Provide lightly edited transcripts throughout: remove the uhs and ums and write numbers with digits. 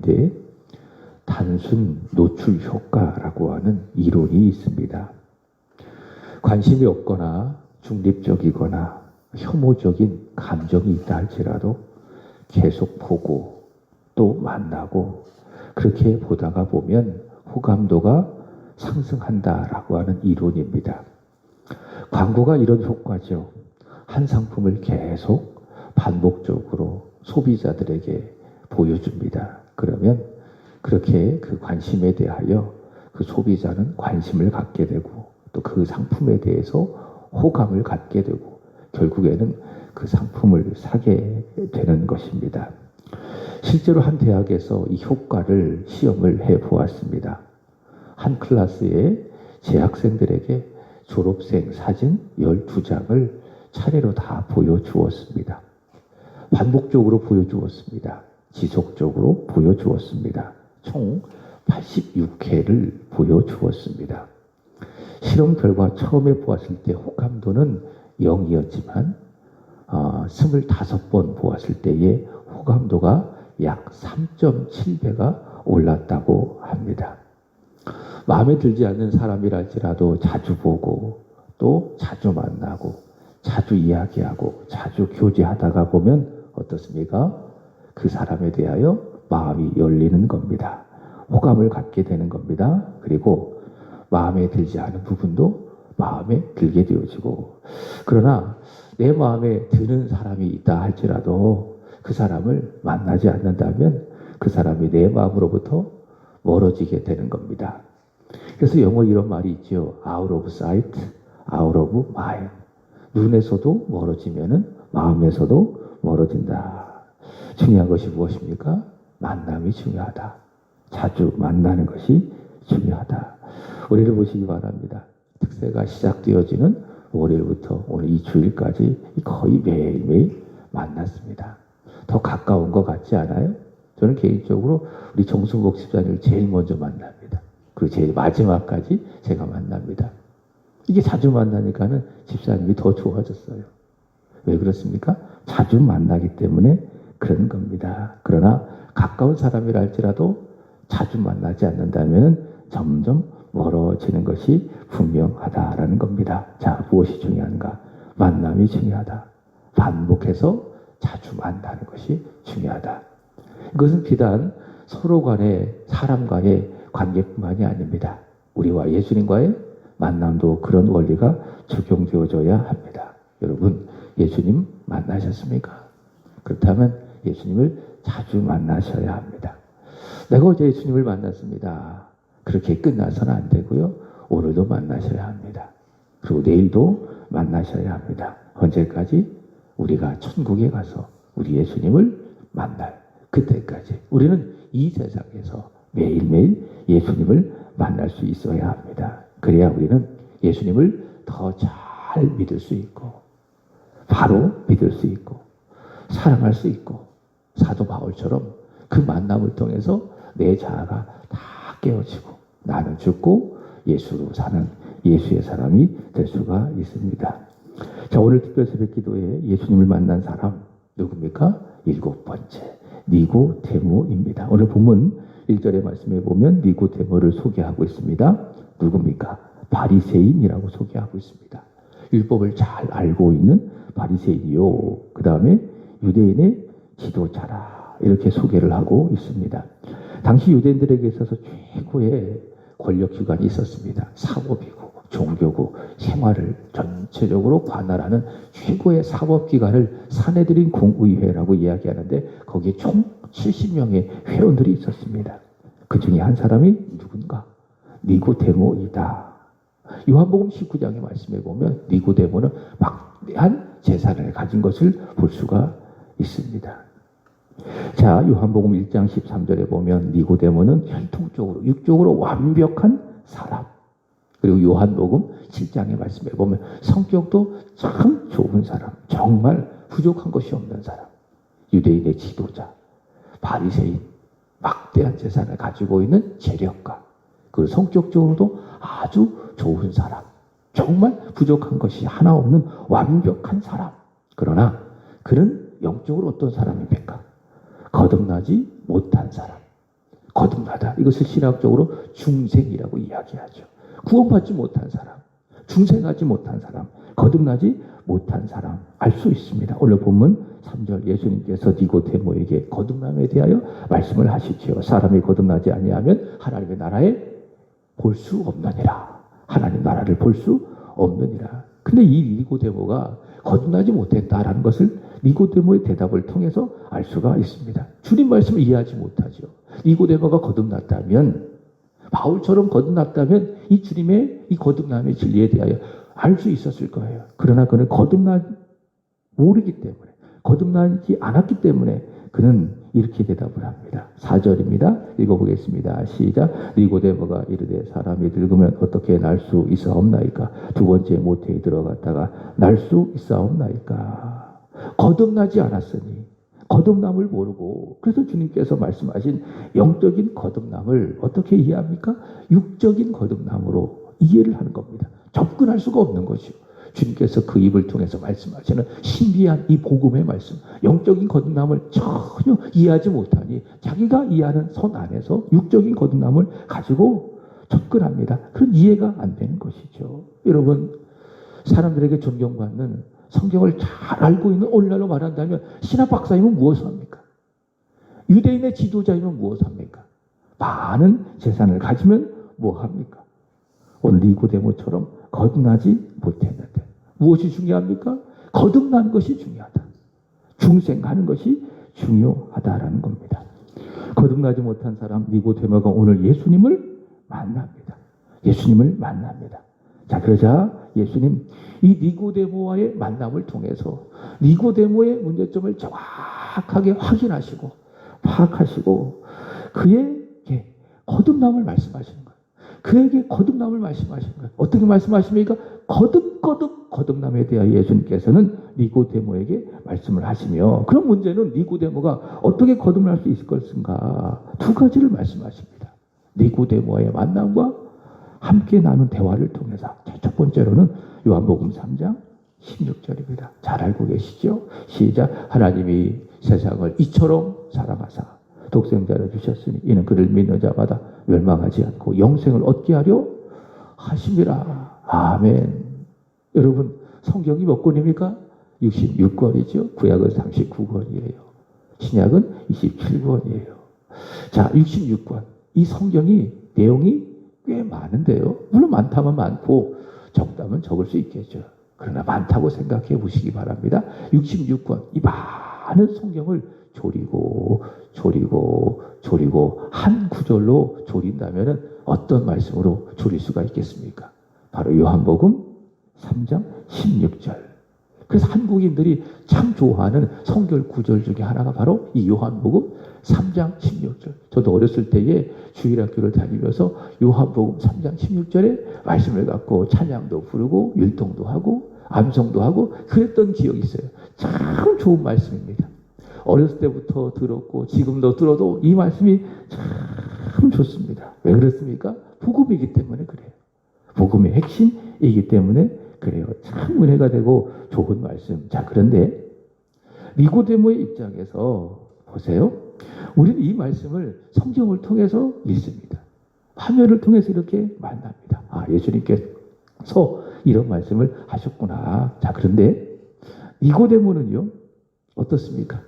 이론인데 단순 노출 효과라고 하는 이론이 있습니다. 관심이 없거나 중립적이거나 혐오적인 감정이 있다 할지라도 계속 보고 또 만나고 그렇게 보다가 보면 호감도가 상승한다라고 하는 이론입니다. 광고가 이런 효과죠. 한 상품을 계속 반복적으로 소비자들에게 보여줍니다. 그러면 그렇게 그 관심에 대하여 그 소비자는 관심을 갖게 되고 또 그 상품에 대해서 호감을 갖게 되고 결국에는 그 상품을 사게 되는 것입니다. 실제로 한 대학에서 이 효과를 시험을 해 보았습니다. 한 클래스에 재학생들에게 졸업생 사진 12장을 차례로 다 보여주었습니다. 반복적으로 보여주었습니다. 지속적으로 보여주었습니다. 총 86회를 보여주었습니다. 실험 결과 처음에 보았을 때 호감도는 0이었지만 25번 보았을 때의 호감도가 약 3.7배가 올랐다고 합니다. 마음에 들지 않는 사람이랄지라도 자주 보고 또 자주 만나고 자주 이야기하고 자주 교제하다가 보면 어떻습니까? 그 사람에 대하여 마음이 열리는 겁니다. 호감을 갖게 되는 겁니다. 그리고 마음에 들지 않은 부분도 마음에 들게 되어지고 그러나 내 마음에 드는 사람이 있다 할지라도 그 사람을 만나지 않는다면 그 사람이 내 마음으로부터 멀어지게 되는 겁니다. 그래서 영어 이런 말이 있죠. Out of sight, out of mind. 눈에서도 멀어지면은 마음에서도 멀어진다. 중요한 것이 무엇입니까? 만남이 중요하다. 자주 만나는 것이 중요하다. 우리를 보시기 바랍니다. 특세가 시작되어지는 월요일부터 오늘 이 주일까지 거의 매일매일 만났습니다. 더 가까운 것 같지 않아요? 저는 개인적으로 우리 정순복 집사님을 제일 먼저 만납니다. 그리고 제일 마지막까지 제가 만납니다. 이게 자주 만나니까는 집사님이 더 좋아졌어요. 왜 그렇습니까? 자주 만나기 때문에 그런 겁니다. 그러나 가까운 사람이라 할지라도 자주 만나지 않는다면 점점 멀어지는 것이 분명하다라는 겁니다. 자, 무엇이 중요한가? 만남이 중요하다. 반복해서 자주 만나는 것이 중요하다. 이것은 비단 서로 간의 사람과의 관계뿐만이 아닙니다. 우리와 예수님과의 만남도 그런 원리가 적용되어져야 합니다. 여러분, 예수님 만나셨습니까? 그렇다면 예수님을 자주 만나셔야 합니다. 내가 어제 예수님을 만났습니다. 그렇게 끝나서는 안 되고요. 오늘도 만나셔야 합니다. 그리고 내일도 만나셔야 합니다. 언제까지? 우리가 천국에 가서 우리 예수님을 만날 그때까지 우리는 이 세상에서 매일매일 예수님을 만날 수 있어야 합니다. 그래야 우리는 예수님을 더 잘 믿을 수 있고 바로 믿을 수 있고 사랑할 수 있고 사도 바울처럼 그 만남을 통해서 내 자아가 다 깨어지고 나는 죽고 예수로 사는 예수의 사람이 될 수가 있습니다. 자, 오늘 특별 새벽 기도에 예수님을 만난 사람 누굽니까? 7번째 니고데모입니다. 오늘 본문 1절의 말씀에 보면 니고데모를 소개하고 있습니다. 누굽니까? 바리새인이라고 소개하고 있습니다. 율법을 잘 알고 있는 바리새인이요. 그 다음에 유대인의 지도자라 이렇게 소개를 하고 있습니다. 당시 유대인들에게 있어서 최고의 권력기관이 있었습니다. 사법이고 종교고 생활을 전체적으로 관할하는 최고의 사법기관을 사내들인 공의회라고 이야기하는데 거기에 총 70명의 회원들이 있었습니다. 그 중에 한 사람이 누군가? 니고데모이다. 요한복음 19장의 말씀에 보면 니고데모는 막대한 재산을 가진 것을 볼 수가 있습니다. 자, 요한복음 1장 13절에 보면 니고데모는 혈통적으로 육적으로 완벽한 사람. 그리고 요한복음 7장의 말씀에 보면 성격도 참 좋은 사람. 정말 부족한 것이 없는 사람. 유대인의 지도자. 바리새인. 막대한 재산을 가지고 있는 재력가. 그리고 성격적으로도 아주 좋은 사람. 정말 부족한 것이 하나 없는 완벽한 사람. 그러나 그는 영적으로 어떤 사람입니까? 거듭나지 못한 사람. 거듭나다. 이것을 신학적으로 중생이라고 이야기하죠. 구원받지 못한 사람, 중생하지 못한 사람, 거듭나지 못한 사람 알 수 있습니다. 오늘 본문 3절 예수님께서 니고데모에게 거듭남에 대하여 말씀을 하시지요. 사람이 거듭나지 아니하면 하나님의 나라에 볼 수 없느니라. 하나님 나라를 볼 수 없느니라. 근데 이 니고데모가 거듭나지 못했다라는 것을 니고데모의 대답을 통해서 알 수가 있습니다. 주님 말씀을 이해하지 못하죠. 니고데모가 거듭났다면, 바울처럼 거듭났다면 이 주님의 이 거듭남의 진리에 대하여 알 수 있었을 거예요. 그러나 그는 모르기 때문에, 거듭나지 않았기 때문에 그는 이렇게 대답을 합니다. 4절입니다. 읽어보겠습니다. 시작. 니고데모가 이르되 사람이 늙으면 어떻게 날 수 있사옵나이까? 두 번째 모태에 들어갔다가 날 수 있사옵나이까? 거듭나지 않았으니 거듭남을 모르고, 그래서 주님께서 말씀하신 영적인 거듭남을 어떻게 이해합니까? 육적인 거듭남으로 이해를 하는 겁니다. 접근할 수가 없는 것이요. 주님께서 그 입을 통해서 말씀하시는 신비한 이 복음의 말씀, 영적인 거듭남을 전혀 이해하지 못하니 자기가 이해하는 선 안에서 육적인 거듭남을 가지고 접근합니다. 그런 이해가 안 되는 것이죠. 여러분, 사람들에게 존경받는 성경을 잘 알고 있는 오늘날로 말한다면 신학 박사이면 무엇을 합니까? 유대인의 지도자이면 무엇을 합니까? 많은 재산을 가지면 뭐 합니까? 오늘 니고데모처럼 거듭나지 못했는데 무엇이 중요합니까? 거듭난 것이 중요하다. 중생하는 것이 중요하다라는 겁니다. 거듭나지 못한 사람 니고데모가 오늘 예수님을 만납니다. 예수님을 만납니다. 자, 그러자 예수님 이 니고데모와의 만남을 통해서 니고데모의 문제점을 정확하게 확인하시고 파악하시고 그에게 거듭남을 말씀하시는 거예요. 그에게 거듭남을 말씀하시는 거예요. 어떻게 말씀하십니까? 거듭 거듭남에 대하여 예수님께서는 니고데모에게 말씀을 하시며, 그런 문제는 니고데모가 어떻게 거듭날 수 있을 것인가? 두 가지를 말씀하십니다. 니고데모와의 만남과 함께 나눈 대화를 통해서. 첫 번째로는 요한복음 3장 16절입니다. 잘 알고 계시죠? 시작. 하나님이 세상을 이처럼 사랑하사 독생자를 주셨으니 이는 그를 믿는 자마다 멸망하지 않고 영생을 얻게 하려 하심이라. 아멘. 여러분, 성경이 몇 권입니까? 66권이죠. 구약은 39권이에요. 신약은 27권이에요. 자, 66권. 이 성경이 내용이 꽤 많은데요. 물론 많다면 많고 적다면 적을 수 있겠죠. 그러나 많다고 생각해 보시기 바랍니다. 66권. 이 많은 성경을 조리고 한 구절로 조린다면 어떤 말씀으로 조릴 수가 있겠습니까? 바로 요한복음 3장 16절. 그래서 한국인들이 참 좋아하는 성결 구절 중에 하나가 바로 이 요한복음 3장 16절. 저도 어렸을 때에 주일학교를 다니면서 요한복음 3장 16절의 말씀을 갖고 찬양도 부르고 율동도 하고 암송도 하고 그랬던 기억이 있어요. 참 좋은 말씀입니다. 어렸을 때부터 들었고 지금도 들어도 이 말씀이 참 좋습니다. 왜 그렇습니까? 복음이기 때문에 그래요. 복음의 핵심이기 때문에 그래요. 참 은혜가 되고 좋은 말씀. 자, 그런데 니고데모의 입장에서 보세요. 우리는 이 말씀을 성경을 통해서 읽습니다. 화면을 통해서 이렇게 만납니다. 아, 예수님께서 이런 말씀을 하셨구나. 자, 그런데 니고데모는요, 어떻습니까?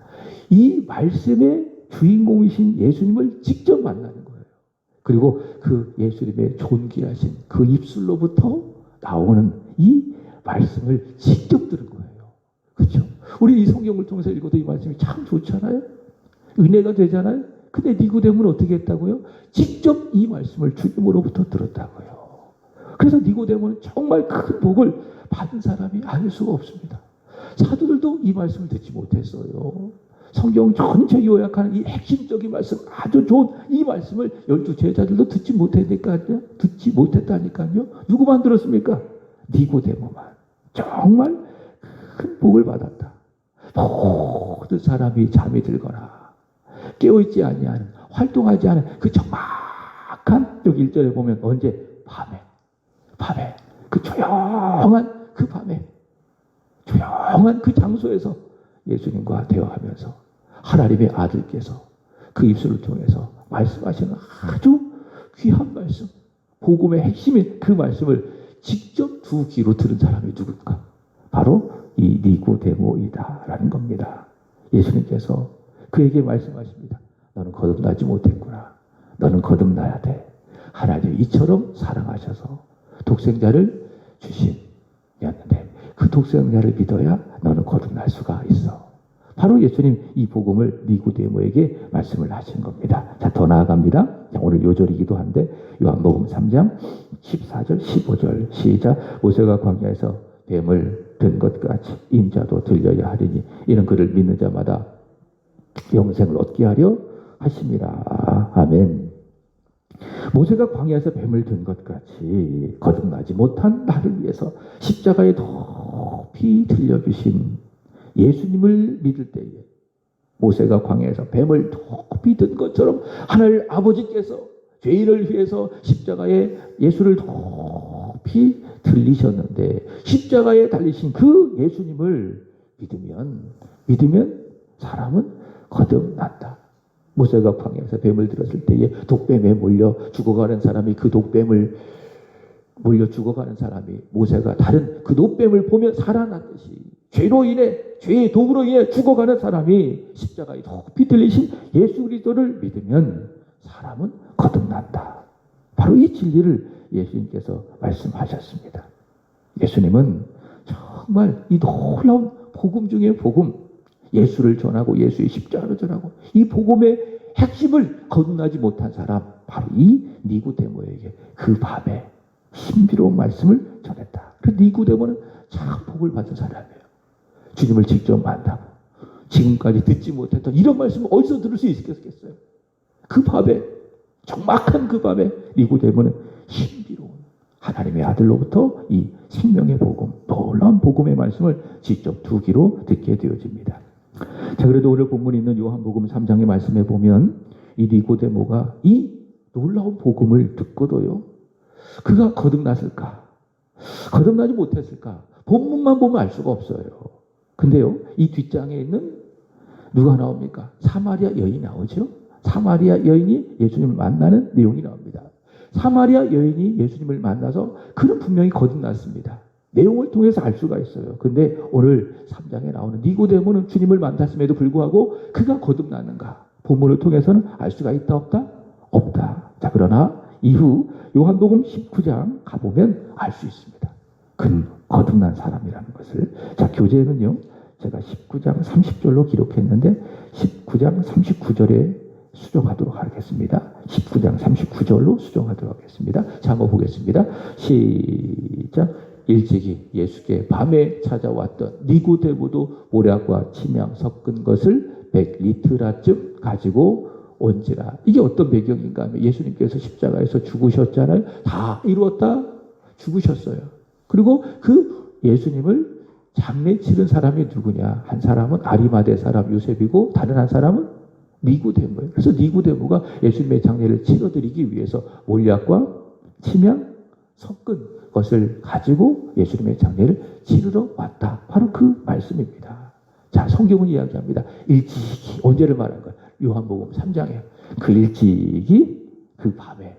이 말씀의 주인공이신 예수님을 직접 만나는 거예요. 그리고 그 예수님의 존귀하신 그 입술로부터 나오는 이 말씀을 직접 들은 거예요. 그렇죠? 우리 이 성경을 통해서 읽어도 이 말씀이 참 좋잖아요. 은혜가 되잖아요. 근데 니고데모는 어떻게 했다고요? 직접 이 말씀을 주님으로부터 들었다고요. 그래서 니고데모는 정말 큰 복을 받은 사람이 아닐 수가 없습니다. 사도들도 이 말씀을 듣지 못했어요. 성경 전체 요약하는 이 핵심적인 말씀, 아주 좋은 이 말씀을 12 제자들도 듣지 못했다니까요. 누구만 들었습니까? 니고데모만. 정말 큰 복을 받았다. 모든 사람이 잠이 들거나 깨어있지 아니하는, 활동하지 않은 그 정확한, 여기 1절에 보면 언제? 밤에 그 조용한 그 밤에 조용한 그 장소에서 예수님과 대화하면서 하나님의 아들께서 그 입술을 통해서 말씀하시는 아주 귀한 말씀, 복음의 핵심인 그 말씀을 직접 두 귀로 들은 사람이 누굴까? 바로 이 니고데모이다라는 겁니다. 예수님께서 그에게 말씀하십니다. 너는 거듭나지 못했구나. 너는 거듭나야 돼. 하나님이 이처럼 사랑하셔서 독생자를 주신였는데 그 독생자를 믿어야 너는 거듭날 수가 있어. 바로 예수님 이 복음을 니고데모에게 말씀을 하신 겁니다. 자, 더 나아갑니다. 오늘 요절이기도 한데 요한복음 3장 14절 15절 시작. 모세가 광야에서 뱀을 든 것 같이 인자도 들려야 하리니 이는 그를 믿는 자마다 영생을 얻게 하려 하심이라. 아멘. 모세가 광야에서 뱀을 든 것 같이 거듭나지 못한 나를 위해서 십자가에 높이 들려주신 예수님을 믿을 때에 모세가 광야에서 뱀을 높이 든 것처럼 하늘 아버지께서 죄인을 위해서 십자가에 예수를 높이 들리셨는데 십자가에 달리신 그 예수님을 믿으면 사람은 거듭난다. 모세가 광야에서 뱀을 들었을 때에 독뱀에 몰려 죽어가는 사람이 그 독뱀을 몰려 죽어가는 사람이 모세가 다른 그 노뱀을 보면 살아났듯이 죄로 인해 죄의 도구로 인해 죽어가는 사람이 십자가에 높이 들리신 예수 그리스도를 믿으면 사람은 거듭난다. 바로 이 진리를 예수님께서 말씀하셨습니다. 예수님은 정말 이 놀라운 복음 중에 복음, 예수를 전하고 예수의 십자가를 전하고 이 복음의 핵심을 거듭나지 못한 사람, 바로 이 니고데모에게 그 밤에 신비로운 말씀을 전했다. 그 니고데모는 참 복을 받은 사람이에요. 주님을 직접 만나고 지금까지 듣지 못했던 이런 말씀을 어디서 들을 수 있겠어요? 그 밤에, 정확한 그 밤에 니고데모는 신비로운 하나님의 아들로부터 이 생명의 복음, 놀라운 복음의 말씀을 직접 두 귀로 듣게 되어집니다. 자, 그래도 오늘 본문에 있는 요한복음 3장의 말씀에 보면 이 니고데모가 이 놀라운 복음을 듣고도요, 그가 거듭났을까? 거듭나지 못했을까? 본문만 보면 알 수가 없어요. 근데요, 이 뒷장에 있는 누가 나옵니까? 사마리아 여인이 나오죠? 사마리아 여인이 예수님을 만나는 내용이 나옵니다. 사마리아 여인이 예수님을 만나서 그는 분명히 거듭났습니다. 내용을 통해서 알 수가 있어요. 근데 오늘 3장에 나오는 니고데모는 주님을 만났음에도 불구하고 그가 거듭났는가? 본문을 통해서는 알 수가 있다 없다? 없다. 자, 그러나 이후 요한복음 19장 가보면 알 수 있습니다. 그는 거듭난 사람이라는 것을. 자, 교재는요, 제가 19장 30절로 기록했는데 19장 39절에 수정하도록 하겠습니다. 19장 39절로 수정하도록 하겠습니다. 자, 한번 보겠습니다. 시작. 일찍이 예수께 밤에 찾아왔던 니고데모도 모략과 침향 섞은 것을 100리트라쯤 가지고 온지라. 이게 어떤 배경인가 하면 예수님께서 십자가에서 죽으셨잖아요. 다 이루었다 죽으셨어요. 그리고 그 예수님을 장례 치른 사람이 누구냐? 한 사람은 아리마대 사람 요셉이고 다른 한 사람은 니고데모예요. 그래서 니고데모가 예수님의 장례를 치러드리기 위해서 몰약과 침향 섞은 것을 가지고 예수님의 장례를 치르러 왔다. 바로 그 말씀입니다. 자, 성경은 이야기합니다. 일찍이, 언제를 말한 거야? 요한복음 3장에 그 일찍이 그 밤에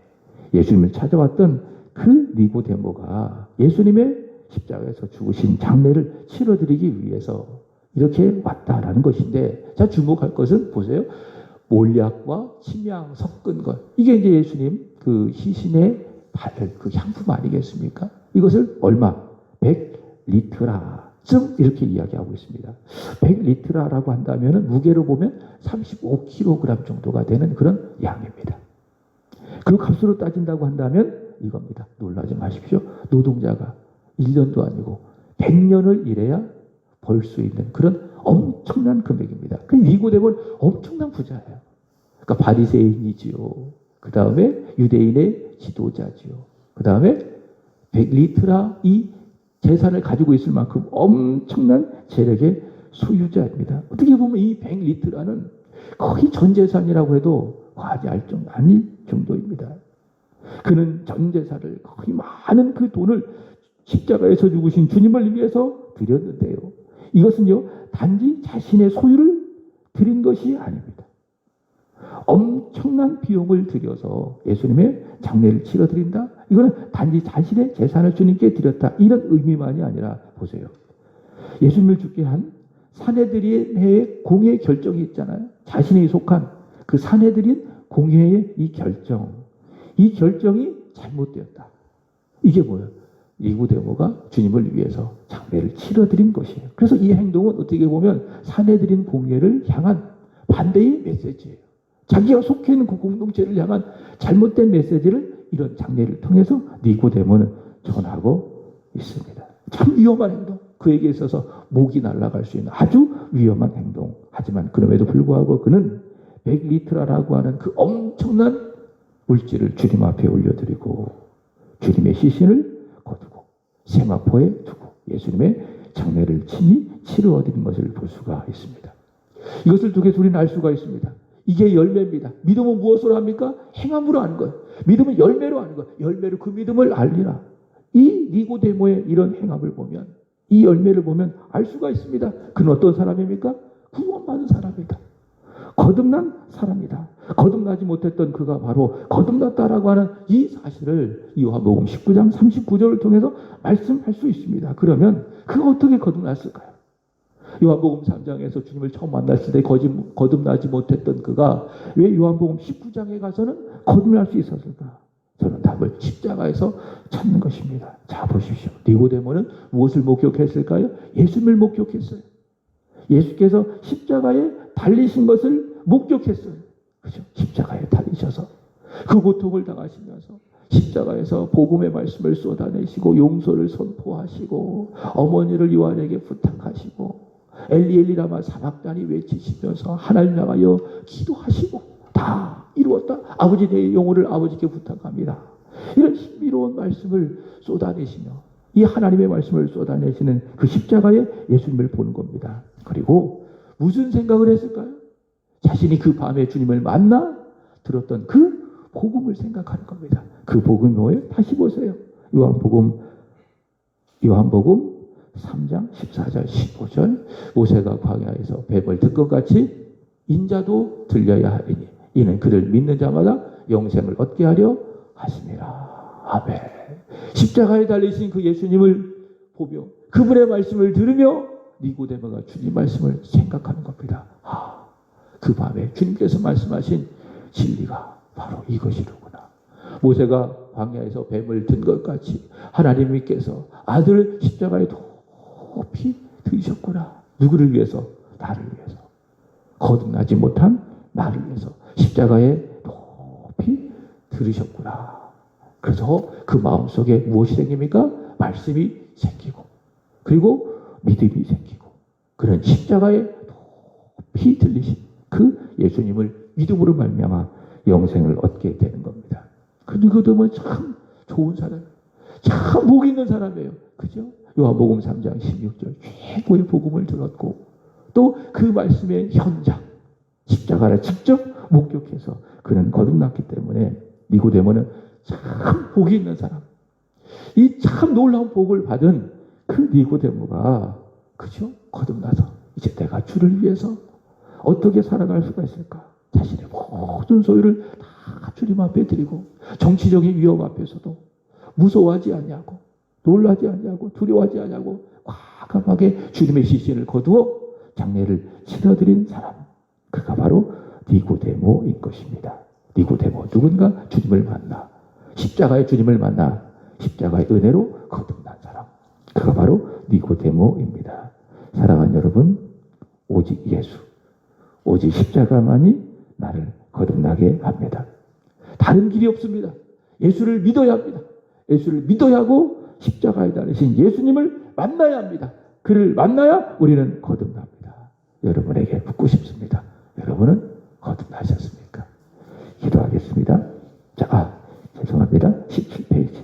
예수님을 찾아왔던 그 니고데모가 예수님의 십자가에서 죽으신 장례를 치러드리기 위해서 이렇게 왔다라는 것인데, 자, 주목할 것은 보세요. 몰약과 침향 섞은 것. 이게 이제 예수님 그 희신의 그 향품 아니겠습니까? 이것을 얼마? 100리트라쯤 이렇게 이야기하고 있습니다. 100리트라라고 한다면 무게로 보면 35kg 정도가 되는 그런 양입니다. 그 값으로 따진다고 한다면 이겁니다. 놀라지 마십시오. 노동자가 1년도 아니고 100년을 일해야 벌 수 있는 그런 엄청난 금액입니다. 그 니고데모는 엄청난 부자예요. 그러니까 바리새인이지요. 그 다음에 유대인의 지도자지요. 그 다음에 100리트라 이 재산을 가지고 있을 만큼 엄청난 재력의 소유자입니다. 어떻게 보면 이 100리트라는 거의 전 재산이라고 해도 과하지 아닐 정도입니다. 그는 전 재산을 거의 많은 그 돈을 십자가에서 죽으신 주님을 위해서 드렸는데요. 이것은요, 단지 자신의 소유를 드린 것이 아닙니다. 엄청난 비용을 들여서 예수님의 장례를 치러드린다. 이거는 단지 자신의 재산을 주님께 드렸다. 이런 의미만이 아니라 보세요. 예수님을 죽게 한 사내들의 공회의 결정이 있잖아요. 자신이 속한 그 사내들인 공회의 이 결정이 잘못되었다. 이게 뭐예요? 니고데모가 주님을 위해서 장례를 치러드린 것이에요. 그래서 이 행동은 어떻게 보면 사내들인 공회를 향한 반대의 메시지예요. 자기가 속해 있는 그 공동체를 향한 잘못된 메시지를 이런 장례를 통해서 니고데모는 전하고 있습니다. 참 위험한 행동. 그에게 있어서 목이 날아갈 수 있는 아주 위험한 행동. 하지만 그럼에도 불구하고 그는 100리트라라고 하는 그 엄청난 물질을 주님 앞에 올려드리고 주님의 시신을 거두고 세마포에 두고 예수님의 장례를 친히 치루어드린 것을 볼 수가 있습니다. 이것을 통해서 우리는 알 수가 있습니다. 이게 열매입니다. 믿음은 무엇으로 합니까? 행함으로 하는 거예요. 믿음은 열매로 하는 거예요. 열매로 그 믿음을 알리라. 이 니고데모의 이런 행함을 보면, 이 열매를 보면 알 수가 있습니다. 그는 어떤 사람입니까? 구원받은 사람이다. 거듭난 사람이다. 거듭나지 못했던 그가 바로 거듭났다라고 하는 이 사실을 요한복음 19장 39절을 통해서 말씀할 수 있습니다. 그러면 그가 어떻게 거듭났을까요? 요한복음 3장에서 주님을 처음 만났을 때 거듭나지 못했던 그가 왜 요한복음 19장에 가서는 거듭날 수 있었을까? 저는 답을 십자가에서 찾는 것입니다. 자, 보십시오. 니고데모는 무엇을 목격했을까요? 예수님을 목격했어요. 예수께서 십자가에 달리신 것을 목격했어요. 그죠? 십자가에 달리셔서 그 고통을 당하시면서 십자가에서 복음의 말씀을 쏟아내시고 용서를 선포하시고 어머니를 요한에게 부탁하시고 엘리 엘리 라마 사박단이 외치시면서 하나님 향하여 기도하시고 다 이루었다. 아버지 내 영혼을 아버지께 부탁합니다. 이런 신비로운 말씀을 쏟아내시며 이 하나님의 말씀을 쏟아내시는 그 십자가에 예수님을 보는 겁니다. 그리고 무슨 생각을 했을까요? 자신이 그 밤에 주님을 만나 들었던 그 복음을 생각하는 겁니다. 그 복음이 뭐예요? 다시 보세요. 요한복음 3장 14절 15절 모세가 광야에서 뱀을 든 것 같이 인자도 들려야 하리니 이는 그를 믿는 자마다 영생을 얻게 하려 하심이라. 아멘. 십자가에 달리신 그 예수님을 보며 그분의 말씀을 들으며 니고데모가 주님 말씀을 생각하는 겁니다. 그 밤에 주님께서 말씀하신 진리가 바로 이것이로구나. 모세가 광야에서 뱀을 든 것 같이 하나님께서 아들을 십자가에 높이 들으셨구나. 누구를 위해서? 나를 위해서. 거듭나지 못한 나를 위해서 십자가에 높이 들으셨구나. 그래서 그 마음속에 무엇이 생깁니까? 말씀이 생기고 그리고 믿음이 생기고 그런 십자가에 높이 들리신 그 예수님을 믿음으로 말미암아 영생을 얻게 되는 겁니다. 그 니고데모는 참 좋은 사람, 참 복 있는 사람이에요. 그죠? 요한복음 3장 16절 최고의 복음을 들었고 또 그 말씀의 현장 십자가를 직접 목격해서 그는 거듭났기 때문에 니고데모는 참 복이 있는 사람. 이 참 놀라운 복을 받은 그 니고데모가 그죠? 거듭나서 이제 내가 주를 위해서 어떻게 살아갈 수가 있을까? 자신의 모든 소유를 다 주님 앞에 드리고 정치적인 위협 앞에서도 무서워하지 않냐고 놀라지 않냐고 두려워하지 않냐고 과감하게 주님의 시신을 거두어 장례를 치러드린 사람. 그가 바로 니고데모인 것입니다. 니고데모 누군가 주님을 만나 십자가의 주님을 만나 십자가의 은혜로 거듭난 사람. 그가 바로 니고데모입니다. 사랑하는 여러분, 오직 예수, 오직 십자가만이 나를 거듭나게 합니다. 다른 길이 없습니다. 예수를 믿어야 합니다. 예수를 믿어야 하고 십자가에 달리신 예수님을 만나야 합니다. 그를 만나야 우리는 거듭납니다. 여러분에게 묻고 싶습니다. 여러분은 거듭나셨습니까? 기도하겠습니다. 자, 죄송합니다. 17페이지.